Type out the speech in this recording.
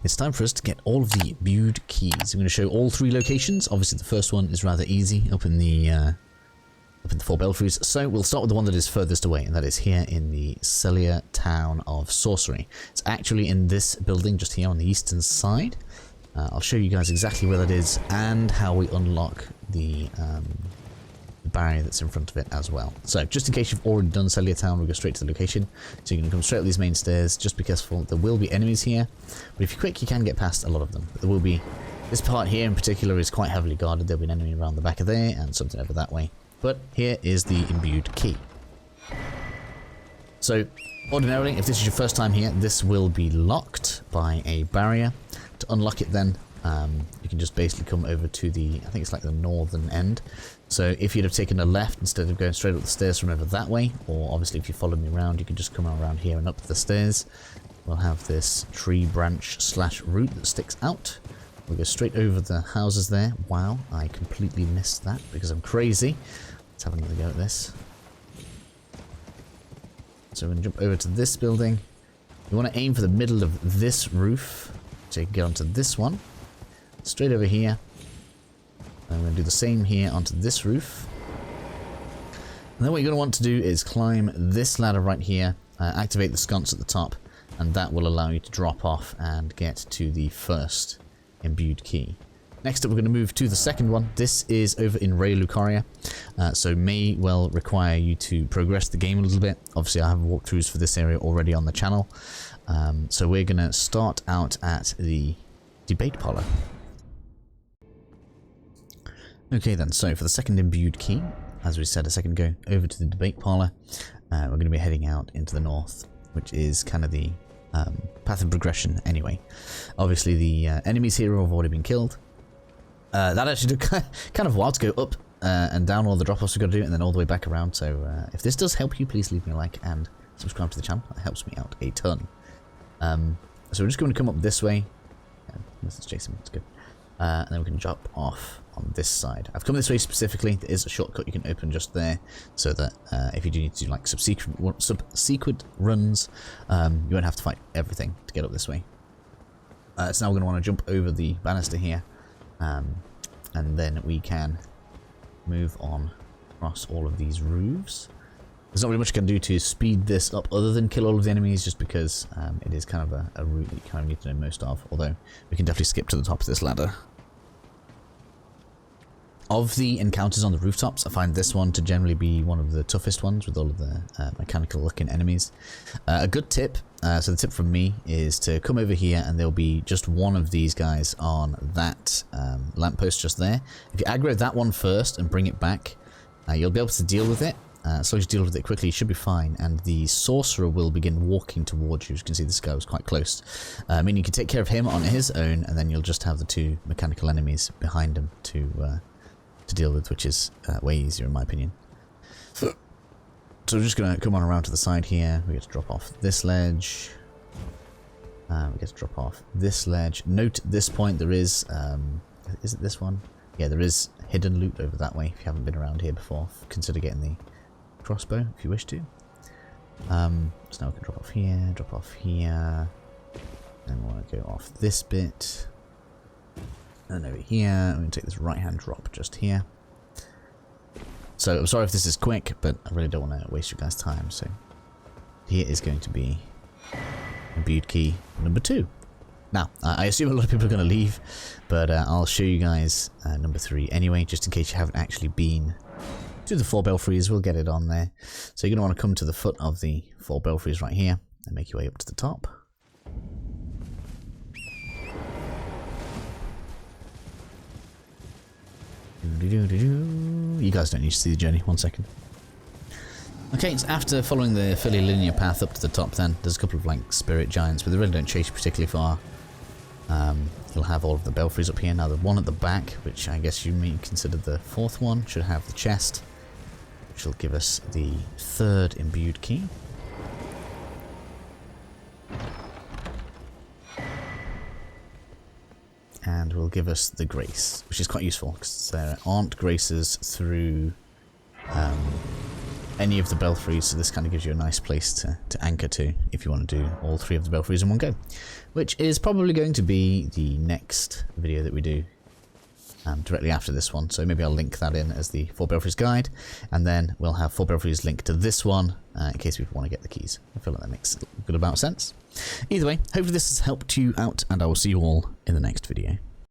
it's time for us to get all of the Imbued Keys. I'm going to show all 3 locations. Obviously the first one is rather easy, up in the 4 belfries. So we'll start with the one that is furthest away, and that is here in the Celia town of Sorcery. It's actually in this building just here on the eastern side. I'll show you guys exactly where that is and how we unlock the barrier that's in front of it as well. So just in case you've already done Celia town, we'll go straight to the location. So you can come straight up these main stairs. Just be careful, there will be enemies here, but if you're quick you can get past a lot of them. But there will be, this part here in particular is quite heavily guarded. There'll be an enemy around the back of there and something over that way. But here is the Imbued Key. So ordinarily, if this is your first time here, this will be locked by a barrier. To unlock it then, you can just basically come over to the, I think it's like the northern end. So if you'd have taken a left instead of going straight up the stairs from over that way, or obviously if you follow me around, you can just come around here and up the stairs. We'll have this tree branch / root that sticks out. We'll go straight over the houses there. Wow, I completely missed that because I'm crazy. Let's have another go at this. So we're going to jump over to this building. You want to aim for the middle of this roof. So you can get onto this one. Straight over here. And we're going to do the same here onto this roof. And then what you're going to want to do is climb this ladder right here. Activate the sconce at the top. And that will allow you to drop off and get to the first Imbued Key. Next up, we're going to move to the second one. This is over in Ray Lucaria, so may well require you to progress the game a little bit. Obviously, I have walkthroughs for this area already on the channel. So we're going to start out at the debate parlor. Okay then, so for the second Imbued Key, as we said a second ago, over to the debate parlor. We're going to be heading out into the north, which is kind of the path of progression anyway. Obviously, the enemies here have already been killed. That actually took kind of a while to go up and down all the drop-offs we've got to do, and then all the way back around. So if this does help you, please leave me a like and subscribe to the channel. That helps me out a ton. So we're just going to come up this way. This is Jason. That's good. And then we can drop off on this side. I've come this way specifically. There is a shortcut you can open just there, so that if you do need to do like subsequent runs, you won't have to fight everything to get up this way. So now we're going to want to jump over the banister here. And then we can move on across all of these roofs. There's not really much you can do to speed this up other than kill all of the enemies, just because it is kind of a route that you kind of need to know most of, although we can definitely skip to the top of this ladder. Of the encounters on the rooftops, I find this one to generally be one of the toughest ones with all of the mechanical looking enemies. A good tip, so the tip from me is to come over here and there'll be just one of these guys on that lamppost just there. If you aggro that one first and bring it back, you'll be able to deal with it. As long as you deal with it quickly, you should be fine, and the sorcerer will begin walking towards you. As you can see, this guy was quite close. Meaning you can take care of him on his own, and then you'll just have the 2 mechanical enemies behind him to deal with, which is way easier in my opinion. So we're just going to come on around to the side here. We get to drop off this ledge. We get to drop off this ledge. Note at this point there is it this one? Yeah, there is hidden loot over that way. If you haven't been around here before, consider getting the crossbow if you wish to. So now we can drop off here, and we want to go off this bit. And over here, I'm going to take this right-hand drop just here. So I'm sorry if this is quick, but I really don't want to waste your guys' time. So here is going to be Imbued Key number 2. Now, I assume a lot of people are going to leave, but I'll show you guys number 3 anyway, just in case you haven't actually been to the 4 belfries. We'll get it on there. So you're going to want to come to the foot of the 4 belfries right here and make your way up to the top. You guys don't need to see the journey. 1 second. Okay, so after following the fairly linear path up to the top, then there's a couple of like spirit giants, but they really don't chase you particularly far. You'll have all of the belfries up here. Now the one at the back, which I guess you may consider the 4th one, should have the chest, which will give us the 3rd Imbued Key. And will give us the grace, which is quite useful because there aren't graces through any of the belfries, so this kind of gives you a nice place to anchor to if you want to do all 3 of the belfries in one go, which is probably going to be the next video that we do directly after this one. So maybe I'll link that in as the 4 belfries guide, and then we'll have 4 belfries linked to this one in case people want to get the keys. I feel like that makes a good amount of sense. Either way, hopefully this has helped you out, and I will see you all in the next video.